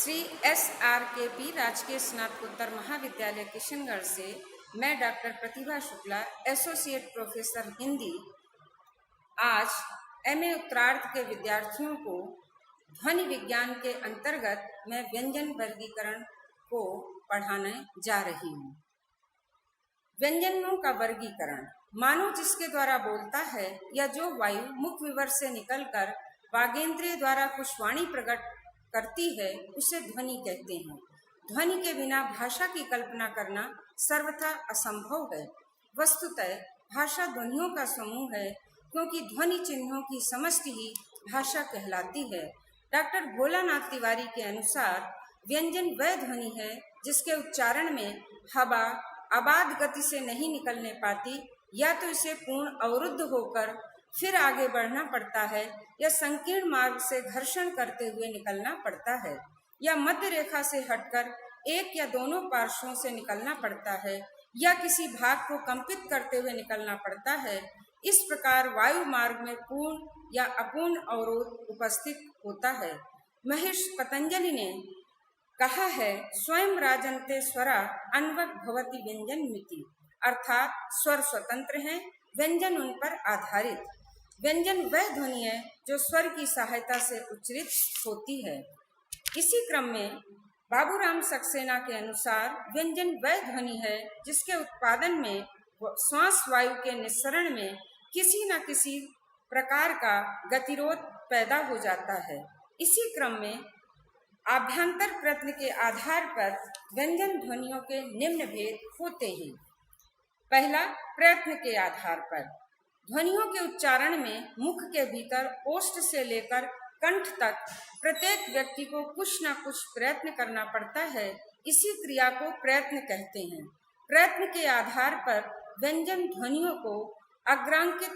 Shri SRKP राजकीय स्नातकोत्तर महाविद्यालय किशनगढ़ से मैं डॉक्टर प्रतिभा शुक्ला, एसोसिएट प्रोफेसर हिंदी, आज MA उत्तरार्ध के विद्यार्थियों को ध्वनि विज्ञान के अंतर्गत मैं व्यंजन वर्गीकरण को पढ़ाने जा रही हूँ। व्यंजनों का वर्गीकरण: मानव जिसके द्वारा बोलता है या जो वायु मुख विवर से निकलकर वागेंद्रिय द्वारा कुछ वाणी प्रकट करती है उसे ध्वनि कहते हैं। ध्वनि के बिना भाषा की कल्पना करना सर्वथा असंभव है। वस्तुतः भाषा ध्वनियों का समूह है, क्योंकि ध्वनि चिन्हों की समष्टि ही भाषा कहलाती है। डॉक्टर भोलानाथ तिवारी के अनुसार व्यंजन वह ध्वनि है जिसके उच्चारण में हवा अबाध गति से नहीं निकलने पाती, या तो इसे पूर्ण अवरुद्ध होकर फिर आगे बढ़ना पड़ता है, या संकीर्ण मार्ग से घर्षण करते हुए निकलना पड़ता है, या मध्य रेखा से हटकर एक या दोनों पार्श्वों से निकलना पड़ता है, या किसी भाग को कंपित करते हुए निकलना पड़ता है। इस प्रकार वायु मार्ग में पूर्ण या अपूर्ण अवरोध उपस्थित होता है। महर्षि पतंजलि ने कहा है, स्वयं राजन्ते स्वरा अन्वक भवति व्यंजन मिति, अर्थात स्वर स्वतंत्र हैं, व्यंजन उन पर आधारित। व्यंजन वह ध्वनि है जो स्वर की सहायता से उच्चारित होती है। इसी क्रम में बाबूराम सक्सेना के अनुसार व्यंजन वह ध्वनि है जिसके उत्पादन में श्वास वायु के निस्सरण में किसी न किसी प्रकार का गतिरोध पैदा हो जाता है। इसी क्रम में आभ्यंतर प्रयत्न के आधार पर व्यंजन ध्वनियों के निम्न भेद होते हैं। पहला, प्रयत्न के आधार पर। ध्वनियों के उच्चारण में मुख के भीतर ओष्ठ से लेकर कंठ तक प्रत्येक व्यक्ति को कुछ न कुछ प्रयत्न करना पड़ता है। इसी क्रिया को प्रयत्न कहते हैं। प्रयत्न के आधार पर व्यंजन ध्वनियों को अग्रांकित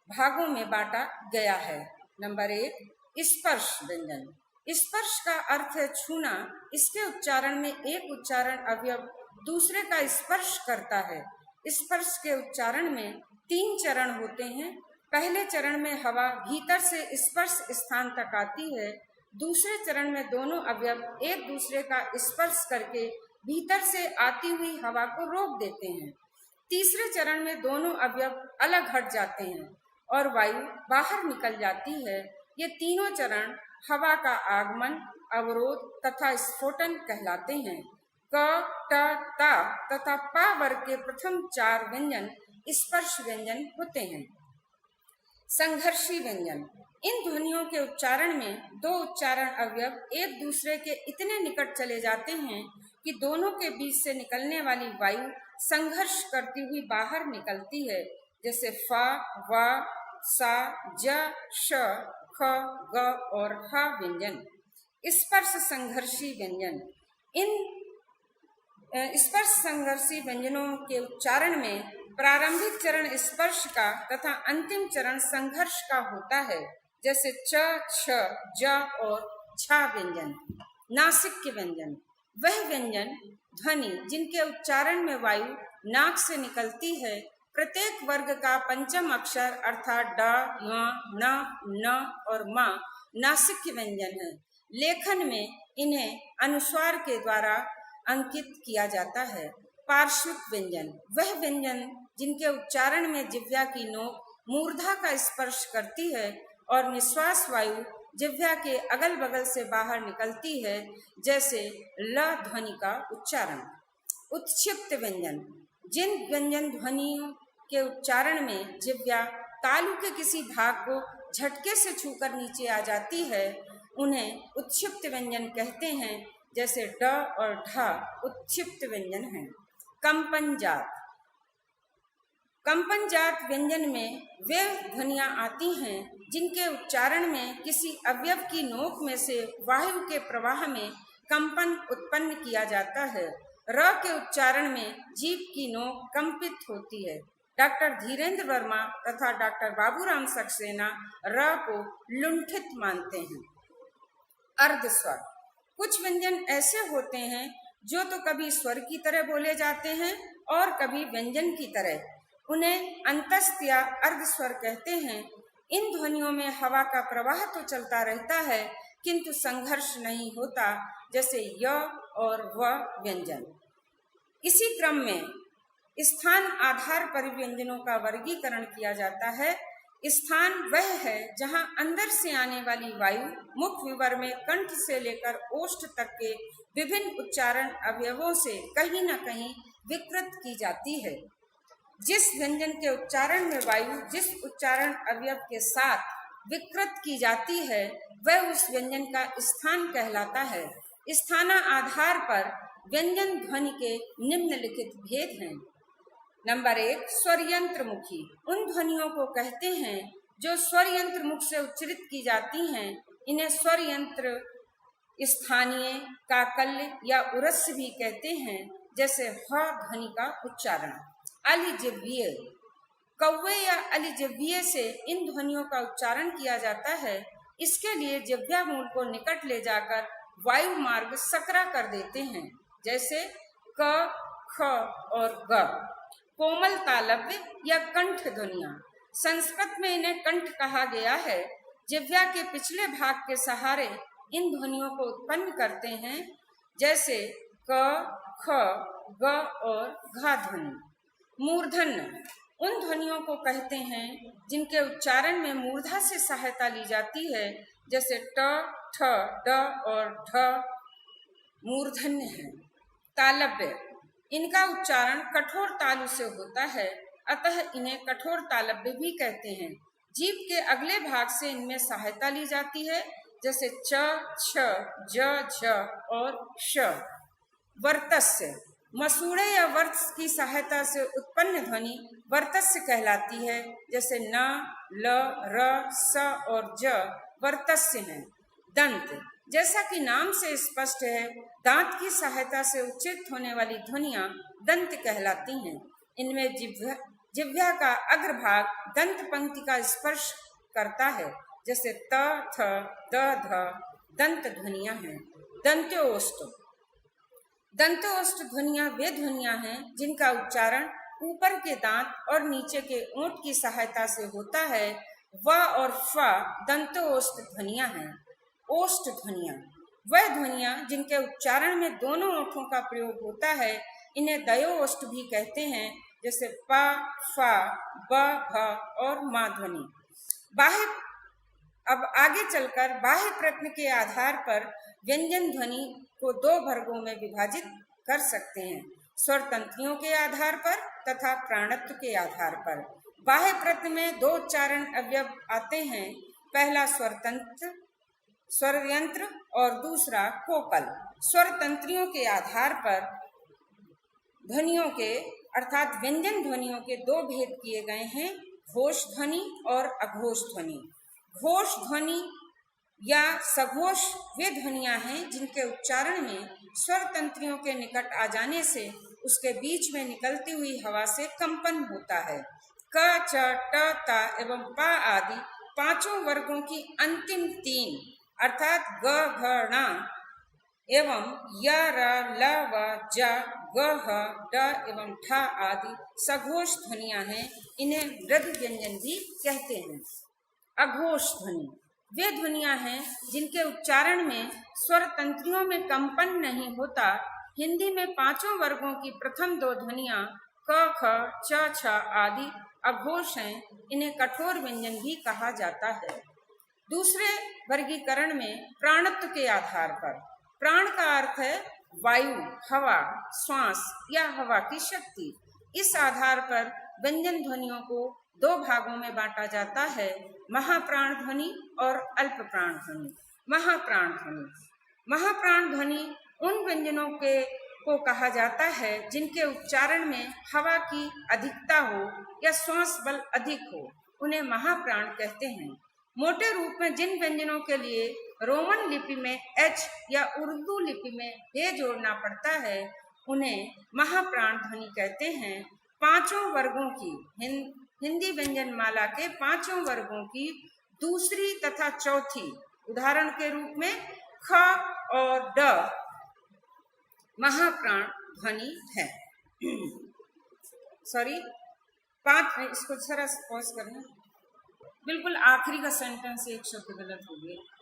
भागों में बांटा गया है। नंबर 1, स्पर्श व्यंजन। स्पर्श का अर्थ है छूना। इसके उच्चारण में एक उच्चारण अवयव दूसरे का स्पर्श करता है। स्पर्श के उच्चारण में 3 चरण होते हैं। पहले चरण में हवा भीतर से स्पर्श स्थान तक आती है। दूसरे चरण में दोनों अवयव एक दूसरे का स्पर्श करके भीतर से आती हुई हवा को रोक देते हैं। तीसरे चरण में दोनों अवयव अलग हट जाते हैं और वायु बाहर निकल जाती है। ये तीनों चरण हवा का आगमन, अवरोध तथा स्फोटन कहलाते हैं। क, ट, ता तथा पा वर्ग के प्रथम 4 व्यंजन स्पर्श व्यंजन होते हैं। संघर्षी व्यंजन। इन ध्वनियों के उच्चारण में 2 उच्चारण अवयव एक दूसरे के इतने निकट चले जाते हैं कि दोनों के बीच से निकलने वाली वायु संघर्ष करती हुई बाहर निकलती है, जैसे फा, वा, सा, ज, श, ख, ग और ह व्यंजन। स्पर्श संघर्षी व्यंजन। इन स्पर्श संघर्षी व्यंजनों के उच्चारण में प्रारंभिक चरण स्पर्श का तथा अंतिम चरण संघर्ष का होता है, जैसे च, छ, ज और झ व्यंजन। नासिक्य व्यंजन। वह व्यंजन ध्वनि जिनके उच्चारण में वायु नाक से निकलती है। प्रत्येक वर्ग का पंचम अक्षर अर्थात ड, ङ, न और म नासिक्य व्यंजन है। लेखन में इन्हें अनुस्वार के द्वारा अंकित किया जाता है। पार्श्विक व्यंजन। वह व्यंजन जिनके उच्चारण में जिह्वा की नोक मूर्धा का स्पर्श करती है और निश्वास वायु जिह्वा के अगल बगल से बाहर निकलती है, जैसे ल ध्वनि का उच्चारण। उत्क्षिप्त व्यंजन। जिन व्यंजन ध्वनियों के उच्चारण में जिह्वा तालु के किसी भाग को झटके से छूकर नीचे आ जाती है, उन्हें उत्क्षिप्त व्यंजन कहते हैं, जैसे ड और ढ उत्क्षिप्त व्यंजन हैं। कंपन जात। कंपन जात व्यंजन में वे ध्वनियां आती हैं जिनके उच्चारण में किसी अवयव की नोक में से वायु के प्रवाह में कंपन उत्पन्न किया जाता है। र के उच्चारण में जीभ की नोक कंपित होती है। डॉक्टर धीरेन्द्र वर्मा तथा डॉक्टर बाबूराम सक्सेना र को लुंठित मानते हैं। अर्ध स्वर। कुछ व्यंजन ऐसे होते हैं जो तो कभी स्वर की तरह बोले जाते हैं और कभी व्यंजन की तरह। उन्हें अंतस्थ या अर्ध स्वर कहते हैं। इन ध्वनियों में हवा का प्रवाह तो चलता रहता है, किंतु संघर्ष नहीं होता, जैसे य और व व्यंजन। इसी क्रम में स्थान आधार पर व्यंजनों का वर्गीकरण किया जाता है। स्थान वह है जहां अंदर से आने वाली वायु मुख विवर में कंठ से लेकर ओष्ठ तक के विभिन्न उच्चारण अवयवों से कहीं न कहीं विकृत की जाती है। जिस व्यंजन के उच्चारण में वायु जिस उच्चारण अवयव के साथ विकृत की जाती है वह उस व्यंजन का स्थान कहलाता है। स्थाना आधार पर व्यंजन ध्वनि के निम्नलिखित भेद हैं। नंबर 1, स्वर यंत्र मुखी। उन ध्वनियों को कहते हैं जो स्वर यंत्र मुख से उच्चरित की जाती हैं। इन्हें स्वर यंत्र स्थानीय, काकल्य या उरस्य भी कहते हैं, जैसे ह ध्वनि का उच्चारण। अलिजिह्वीय, कौवे या अलिजिह्वीय से इन ध्वनियों का उच्चारण किया जाता है। इसके लिए जिह्वा मूल को निकट ले जाकर वायु मार्ग सकरा कर देते हैं, जैसे क, ख और ग। कोमल तालव्य या कंठ ध्वनियां, संस्कृत में इन्हें कंठ कहा गया है। जिह्वा के पिछले भाग के सहारे इन ध्वनियों को उत्पन्न करते हैं, जैसे क, ख, ग और घ ध्वनि। मूर्धन्य उन ध्वनियों को कहते हैं जिनके उच्चारण में मूर्धा से सहायता ली जाती है, जैसे ट, ठ, ड और ढ मूर्धन्य है। तालव्य, इनका उच्चारण कठोर तालु से होता है, अतः इन्हें कठोर तालव्य भी कहते हैं। जीभ के अगले भाग से इनमें सहायता ली जाती है, जैसे च, छ, ज, झ और श। वर्तस्य, मसूड़े या वर्त की सहायता से उत्पन्न ध्वनि वर्तस्य कहलाती है, जैसे न, ल, र, स और ज वर्तस्य हैं। दंत, जैसा कि नाम से स्पष्ट है, दांत की सहायता से उच्चारित होने वाली ध्वनियां दंत कहलाती हैं। इनमें जिह्वा का अग्रभाग दंत पंक्ति का स्पर्श करता है, जैसे त, थ, द, ध दंत ध्वनियां हैं। दंत्योष्ठ, दंत्योष्ठ ध्वनियां वे ध्वनियां हैं जिनका उच्चारण ऊपर के दांत और नीचे के ओंठ की सहायता से होता है। व और फ दंत्योष्ठ ध्वनियां हैं। ओष्ठ ध्वनियां, वह ध्वनियां जिनके उच्चारण में दोनों ओठों का प्रयोग होता है, इन्हें दयोष्ठ भी कहते हैं, जैसे प, फ, ब, भ और मा ध्वनि। बाह्य, अब आगे चलकर बाह्य प्रयत्न के आधार पर व्यंजन ध्वनि को दो वर्गों में विभाजित कर सकते हैं, स्वर तंत्रियों के आधार पर तथा प्राणत्व के आधार पर। बाह्य प्रयत्न में दो उच्चारण अवयव आते हैं, पहला स्वर यंत्र और दूसरा कोकल। स्वर तंत्रियों के आधार पर ध्वनियों के अर्थात व्यंजन ध्वनियों के दो भेद किए गए हैं, घोष ध्वनि और अघोष ध्वनि। घोष ध्वनि या सघोष वे ध्वनियां हैं जिनके उच्चारण में स्वर तंत्रियों के निकट आ जाने से उसके बीच में निकलती हुई हवा से कंपन होता है। क, च, ट, ता एवं पा आदि पांचों वर्गों की अंतिम तीन अर्थात ग, घ, ण एवं य, र, ल, व, ज, ग, ह, ड एवं ठ आदि सघोष ध्वनियां हैं। इन्हें वृद्ध व्यंजन भी कहते हैं। अघोष ध्वनि वे ध्वनियां हैं जिनके उच्चारण में स्वर तंत्रियों में कंपन नहीं होता। हिंदी में पांचों वर्गों की प्रथम दो ध्वनियां क, ख, च, छ आदि अघोष हैं। इन्हें कठोर व्यंजन भी कहा जाता है। दूसरे वर्गीकरण में प्राणत्व के आधार पर, प्राण का अर्थ है वायु, हवा, श्वास या हवा की शक्ति। इस आधार पर व्यंजन ध्वनियों को दो भागों में बांटा जाता है, महाप्राण ध्वनि और अल्प प्राण ध्वनि। महाप्राण ध्वनि, महाप्राण ध्वनि उन व्यंजनों को कहा जाता है जिनके उच्चारण में हवा की अधिकता हो या श्वास बल अधिक हो, उन्हें महाप्राण कहते हैं। मोटे रूप में जिन व्यंजनों के लिए रोमन लिपि में एच या उर्दू लिपि में हे जोड़ना पड़ता है, उन्हें महाप्राण ध्वनि कहते हैं। पांचों वर्गों की हिंदी व्यंजन माला के पांचों वर्गों की दूसरी तथा चौथी उदाहरण के रूप में ख और ड महाप्राण ध्वनि है। सॉरी, इसको जरा पॉज करना, बिल्कुल आखिरी का सेंटेंस एक शब्द गलत हो गया।